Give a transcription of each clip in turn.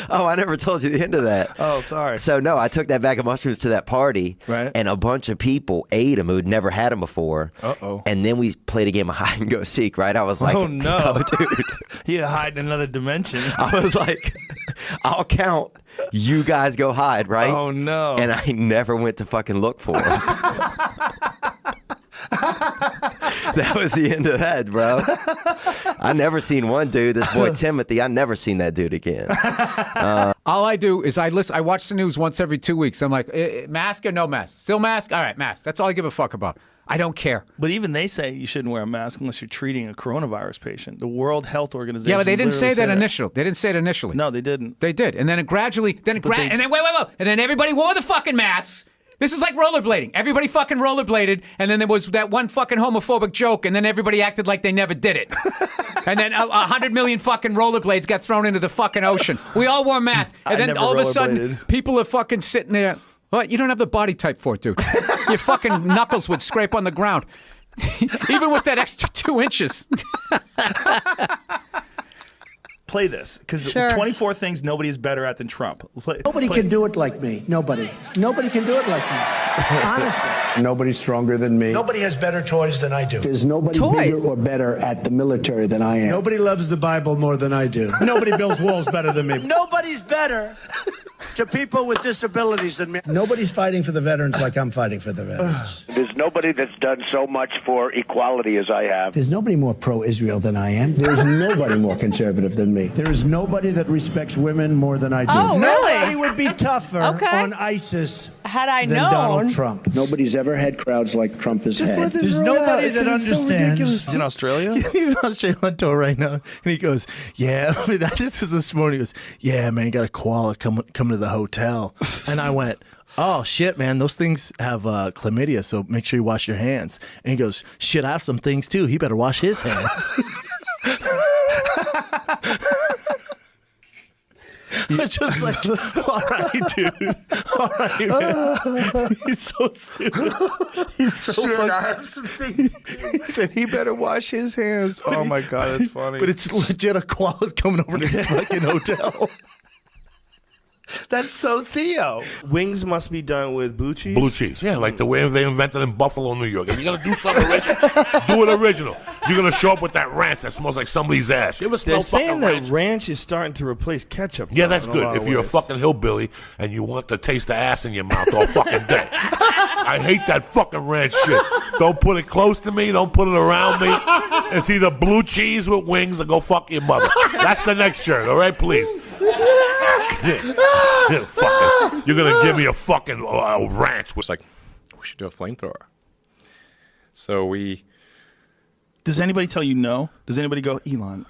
Oh, I never told you the end of that. Oh, sorry. So, no, I took that bag of mushrooms to that party, right? And a bunch of people ate them who'd never had them before. Uh-oh. And then we played a game of hide and go seek, right? I was like, oh, no. Oh, dude. You hide in another dimension. I was like, I'll count. You guys go hide, right? Oh, no. And I never went to fucking look for them. That was the end of that, bro. I never seen one dude, this boy Timothy, I never seen that dude again. All I do is I watch the news once every 2 weeks. I'm like, mask or no mask? Still mask? All right, mask. That's all I give a fuck about. I don't care. But even they say you shouldn't wear a mask unless you're treating a coronavirus patient. The World Health Organization. Yeah, but they didn't say that initially. initially. They didn't say it initially. No, they didn't. They did. And then it gradually, and then wait. And then everybody wore the fucking masks. This is like rollerblading. Everybody fucking rollerbladed, and then there was that one fucking homophobic joke, and then everybody acted like they never did it. And then 100 million fucking rollerblades got thrown into the fucking ocean. We all wore masks. And then all of a sudden, people are fucking sitting there. What? You don't have the body type for it, dude. Your fucking knuckles would scrape on the ground. Even with that extra 2 inches. Play this, because 24 things nobody is better at than Trump. Nobody can do it like me. Nobody. Nobody can do it like me. Honestly. Nobody's stronger than me. Nobody has better toys than I do. There's nobody bigger or better at the military than I am. Nobody loves the Bible more than I do. Nobody builds walls better than me. Nobody's better to people with disabilities than me. Nobody's fighting for the veterans like I'm fighting for the veterans. There's nobody that's done so much for equality as I have. There's nobody more pro-Israel than I am. There's nobody more conservative than me. There is nobody that respects women more than I do. Oh, really? Nobody would be tougher on ISIS had I than known. Donald Trump. Nobody's ever had crowds like Trump has had. There's nobody that understands. He's in Australia? He's in Australia on tour right now. And he goes, yeah, I mean, this is this morning. He goes, yeah, man, got a koala come to the hotel. And I went, oh, shit, man, those things have chlamydia, so make sure you wash your hands. And he goes, shit, I have some things, too. He better wash his hands. I was just like, all right, dude. All right, man. He's so stupid. He's so I have some things. He said he better wash his hands. Oh, my God, that's funny. But it's legit a koala's coming over to this fucking hotel. That's so Theo. Wings must be done with blue cheese? Blue cheese, yeah, like the way they invented in Buffalo, New York. If you're going to do something original, do it original. You're going to show up with that ranch that smells like somebody's ass. You ever smell They're fucking saying ranch? that ranch is starting to replace ketchup. Yeah, that's in a lot good. of If you're a ways. fucking hillbilly and you want to taste the ass in your mouth all fucking day. I hate that fucking ranch shit. Don't put it close to me. Don't put it around me. It's either blue cheese with wings or go fuck your mother. That's the next shirt, all right, please. Yeah, fucking, you're going to give me a fucking ranch. It's like, we should do a flamethrower. So we... Does anybody tell you no? Does anybody go, Elon,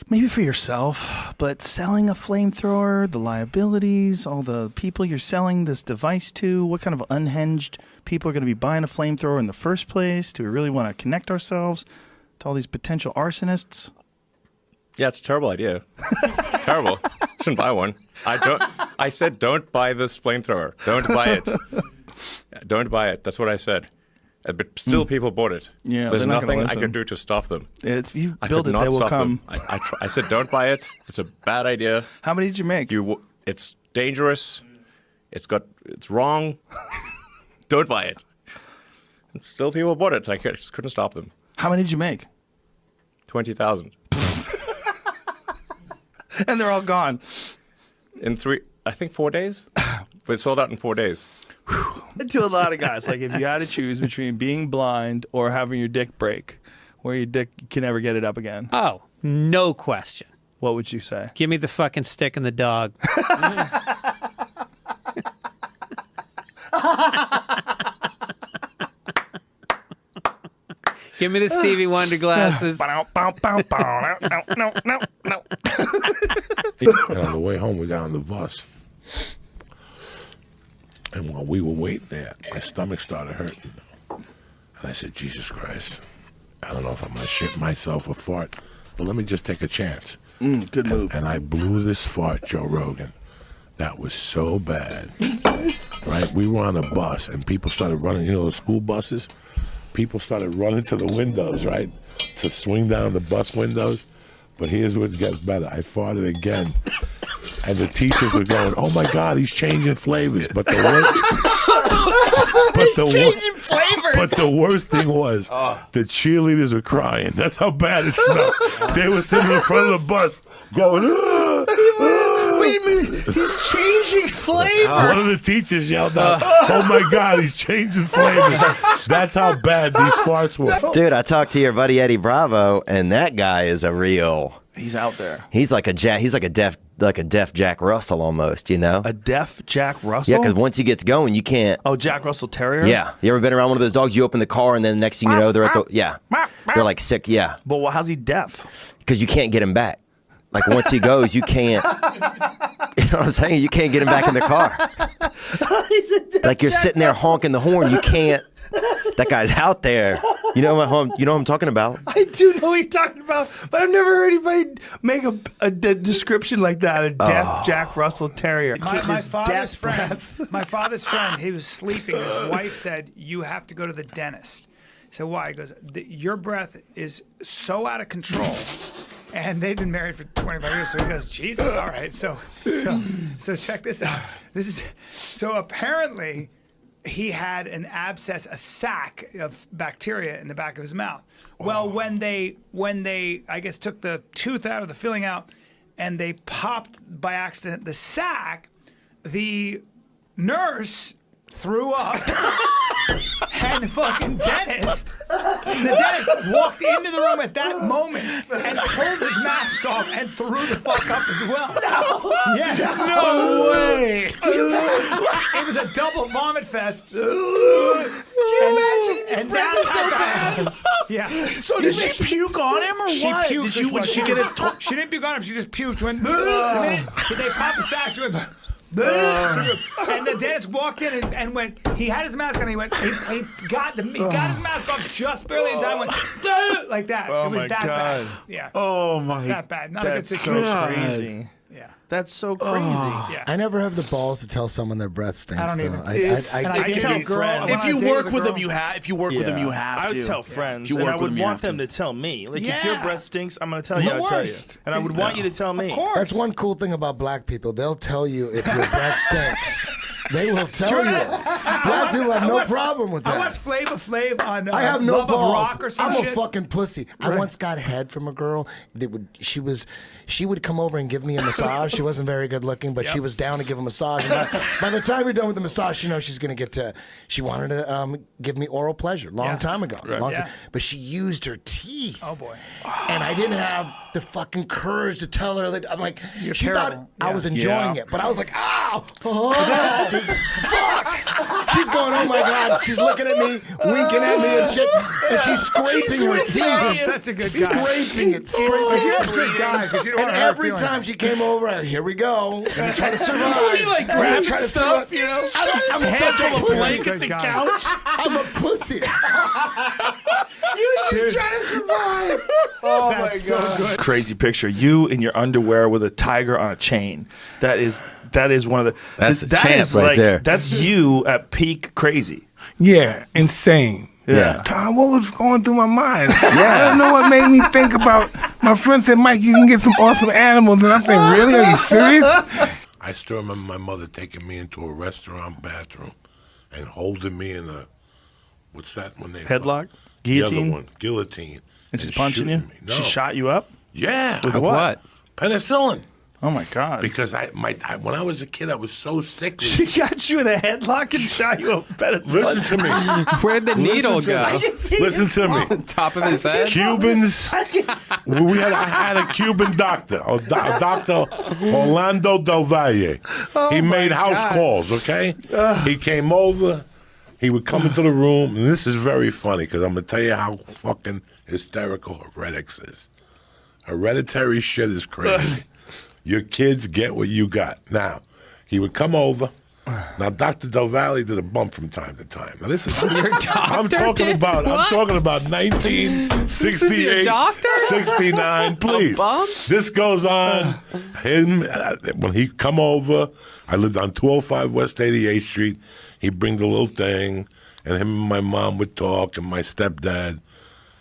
maybe for yourself, but selling a flamethrower, the liabilities, all the people you're selling this device to, what kind of unhinged people are going to be buying a flamethrower in the first place? Do we really want to connect ourselves to all these potential arsonists? Yeah, it's a terrible idea. Terrible. Shouldn't buy one. I said don't buy this flamethrower. Don't buy it. Don't buy it. That's what I said. But still, people bought it. Yeah, there's they're not gonna nothing I listen. could do to stop them. If you I build could it, not they will stop come. them. I said don't buy it. It's a bad idea. How many did you make? It's dangerous. It's wrong. Don't buy it. And still, people bought it. I just couldn't stop them. How many did you make? 20,000. And they're all gone. In 4 days? They sold out in 4 days. To a lot of guys, like if you had to choose between being blind or having your dick break, where your dick can never get it up again. Oh, no question. What would you say? Give me the fucking stick and the dog. Give me the Stevie Wonder glasses. And on the way home, we got on the bus. And while we were waiting there, my stomach started hurting. And I said, Jesus Christ, I don't know if I'm going to shit myself or fart, but let me just take a chance. Good move. And I blew this fart, Joe Rogan. That was so bad. Right? We were on a bus, and people started running, the school buses? People started running to the windows, right? To swing down the bus windows. But here's what gets better. I farted again. And the teachers were going, "Oh my God, he's changing flavors." But the worst thing was the cheerleaders were crying. That's how bad it smelled. They were sitting in front of the bus going, Wait a minute, he's changing flavor. One of the teachers yelled out, "Oh my God, he's changing flavors." That's how bad these farts were. Dude, I talked to your buddy Eddie Bravo, and that guy is a real. He's out there. He's like a deaf Jack Russell almost, you know? A deaf Jack Russell? Yeah, because once he gets going, you can't. Oh, Jack Russell Terrier? Yeah. You ever been around one of those dogs? You open the car, and then the next thing you know, they're at the. Yeah. They're like sick. Yeah. But well, how's he deaf? Because you can't get him back. Like once he goes, you can't. You know what I'm saying? You can't get him back in the car. Like you're sitting there honking the horn. You can't. That guy's out there. You know what I'm talking about. I do know what you're talking about, but I've never heard anybody make a description like that. A deaf Jack Russell Terrier. My father's friend. My father's friend. He was sleeping. His wife said, "You have to go to the dentist." So why? He goes, "Your breath is so out of control." And they've been married for 25 years. So he goes, "Jesus, all right." So check this out. So apparently he had an abscess, a sac of bacteria in the back of his mouth. Well, when they I guess took the tooth out of the filling out and they popped by accident the sac, the nurse threw up. And the fucking dentist walked into the room at that moment and pulled his mask off and threw the fuck up as well. No, yes. No way. It was a double vomit fest. Can you imagine? And that's how bad it was. Yeah. So did she puke on him or what? Puked. She didn't puke on him. She just puked. Did they pop the sack? She went. And the dentist walked in and went. He had his mask on. He went. He got his mask off just barely in time. Went like that. Oh it was my that God. bad. Yeah. Oh my. That bad. Not That's a good situation. so crazy. Yeah. That's so crazy. Yeah. I never have the balls to tell someone their breath stinks. I don't though. even. I tell girls. If you work with them, you have. If you work with them, you have to. I would tell friends, and I would want them to tell me. Like, if your breath stinks, I'm going to tell you. I'll tell you. And I would want you to tell me. Of course. That's one cool thing about black people. They'll tell you if your breath stinks. They will tell you. Black people have no problem with that. I watched Flavor Flav on I have no Love balls. of Rock or some I'm shit. a fucking pussy. I once got head from a girl. She would come over and give me a massage. She wasn't very good looking, but she was down to give a massage. And by the time you're done with the massage, you know she's gonna get to. She wanted to give me oral pleasure long time ago. But she used her teeth. Oh boy. And I didn't have the fucking courage to tell her that. I'm like, You're she terrible. thought I was enjoying it, but I was like, ow, fuck. She's going, oh my God. She's looking at me, winking at me and shit, and she's scraping her teeth. You're such a good guy. Scraping it. You're a good guy. 'Cause you don't And want to hurt every feelings. time she came over, here we go. I'm trying to survive. You like grabbing stuff, you know? I'm Head such a full of pussy. blankets and couch. I'm a pussy. You just trying to survive. Oh my God. So good. Crazy picture. You in your underwear with a tiger on a chain. That is one of the. That's the that champ is right like, there. That's you at peak crazy. Yeah, insane. Yeah. Tom, what was going through my mind? I don't know what made me think about. My friend said, "Mike, you can get some awesome animals," and I'm saying, "Really? Are you serious?" I still remember my mother taking me into a restaurant bathroom and holding me in a, what's that one name? Headlock? The other Guillotine? one, guillotine. And she's punching you? shooting me. No. She shot you up? Yeah. With what? Penicillin. Oh my God. Because when I was a kid, I was so sickly. She got you in a headlock and shot you up. Listen to me. Where'd the needle go? Listen to me. On top of his head? Cubans. I had a Cuban doctor, Dr. Orlando Del Valle. He made house calls, okay? He came over. He would come into the room, and this is very funny because I'm going to tell you how fucking hysterical heretics is. Hereditary shit is crazy. Your kids get what you got. Now, he would come over. Now, Dr. Del Valle did a bump from time to time. Now, this is I'm talking about 1968, 69. Please, this goes on. When he come over, I lived on 205 West 88th Street. He'd bring the little thing, and him and my mom would talk, and my stepdad,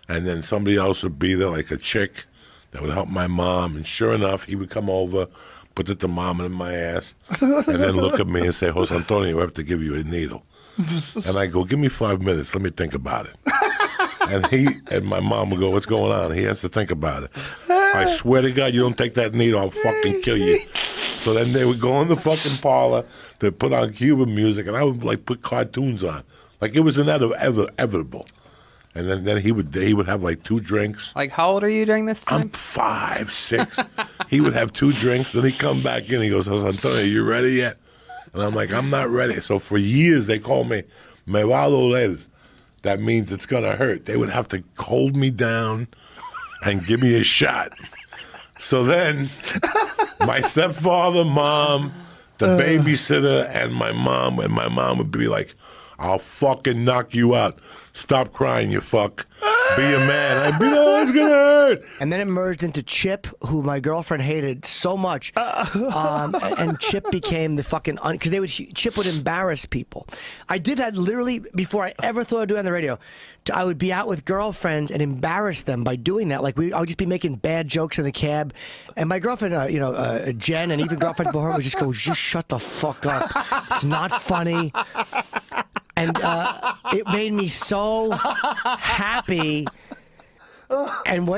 and then somebody else would be there, like a chick, that would help my mom. And sure enough, he would come over, put the thermometer in my ass, and then look at me and say, Jose Antonio, we have to give you a needle. And I go, give me 5 minutes. Let me think about it. And my mom would go, what's going on? He has to think about it. I swear to God, you don't take that needle, I'll fucking kill you. So then they would go in the fucking parlor to put on Cuban music, and I would like put cartoons on. Like it was inevitable. And then he would have like 2 drinks. Like, how old are you during this time? I'm 5, 6. He would have 2 drinks, then he'd come back in. He goes, Jose Antonio, you ready yet? And I'm like, I'm not ready. So for years, they called me, me va a doler. That means it's going to hurt. They would have to hold me down and give me a shot. So then my stepfather, mom, the babysitter, and my mom would be like, I'll fucking knock you out. Stop crying, you fuck. Be a man. I'd be, no, it's going to hurt. And then it merged into Chip, who my girlfriend hated so much. And Chip became the fucking, because Chip would embarrass people. I did that literally before I ever thought I'd do it on the radio. I would be out with girlfriends and embarrass them by doing that. Like I would just be making bad jokes in the cab. And my girlfriend, Jen, and even girlfriends before her would just go, just shut the fuck up. It's not funny. And it made me so happy. And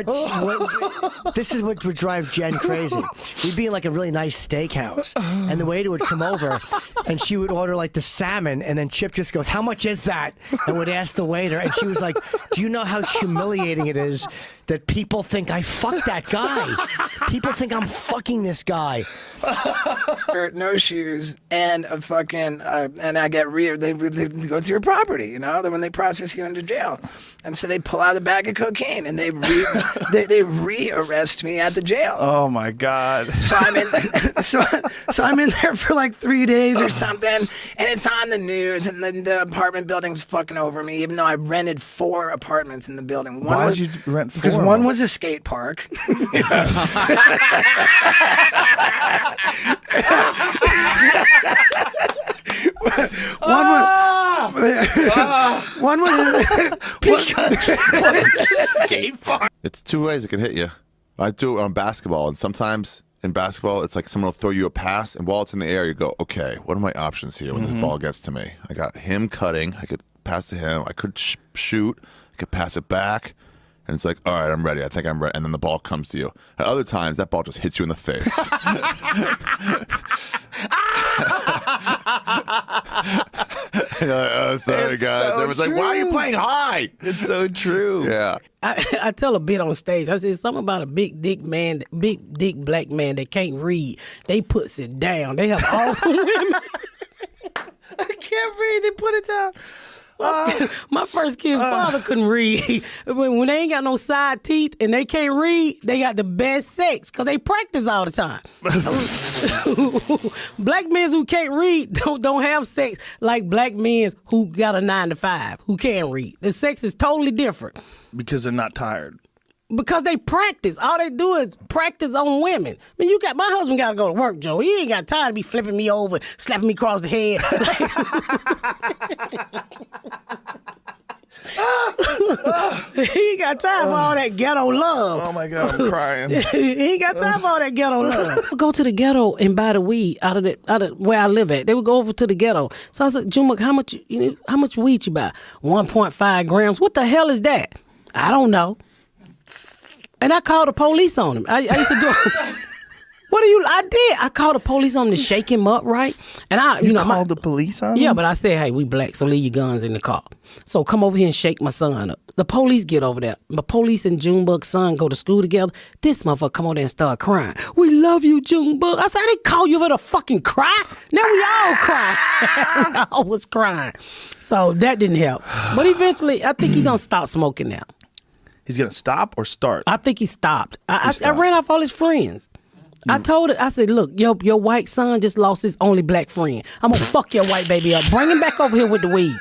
this is what would drive Jen crazy. We'd be in like a really nice steakhouse, and the waiter would come over, and she would order like the salmon, and then Chip just goes, "How much is that?" And would ask the waiter, and she was like, "Do you know how humiliating it is that people think I fucked that guy? People think I'm fucking this guy." No shoes and a fucking and I get they go to your property, you know, when they process you into jail, and so they pull out a bag of cocaine and they re-arrest me at the jail. Oh my God! So I'm in so I'm in there for like 3 days or something, and it's on the news, and the apartment building's fucking over me, even though I rented 4 apartments in the building. Why did you rent 4? Because one was a skate park. One was skate park. It's 2 ways it can hit you. I do it on basketball, and sometimes in basketball, it's like someone will throw you a pass, and while it's in the air, you go, okay, what are my options here when this ball gets to me? I got him cutting. I could pass to him. I could shoot. I could pass it back. And it's like, all right, I'm ready. I think I'm ready. And then the ball comes to you. At other times, that ball just hits you in the face. You're like, oh, sorry, guys. So Everyone's like, why are you playing high? It's so true. Yeah. I tell a bit on stage. I said something about a big dick black man that can't read. They puts it down. They have all the women. I can't read. They put it down. My first kid's father couldn't read. When they ain't got no side teeth and they can't read, they got the best sex because they practice all the time. Black men who can't read don't have sex like black men who got a 9-to-5 who can read. The sex is totally different. Because they're not tired. Because they practice. All they do is practice on women. I mean, my husband got to go to work, Joe. He ain't got time to be flipping me over, slapping me across the head. He ain't got time for all that ghetto love. Oh my God, I'm crying. He ain't got time for all that ghetto love. Go to the ghetto and buy the weed out of where I live at. They would go over to the ghetto. So I said, Juma, how much weed you buy? 1.5 grams. What the hell is that? I don't know. And I called the police on him. I used to do. I did. I called the police on him to shake him up, right? And you called the police on him? Yeah, but I said, hey, we black, so leave your guns in the car. So come over here and shake my son up. The police get over there. The police and Junebug's son go to school together. This motherfucker come over there and start crying. We love you, Junebug. I said, I didn't call you for to fucking cry. Now we all cry. We all was crying. So that didn't help. But eventually, I think he's going to stop smoking now. He's going to stop or start? I think he stopped. I ran off all his friends. I told it, I said, look, your white son just lost his only black friend. I'm going to fuck your white baby up. Bring him back over here with the weed.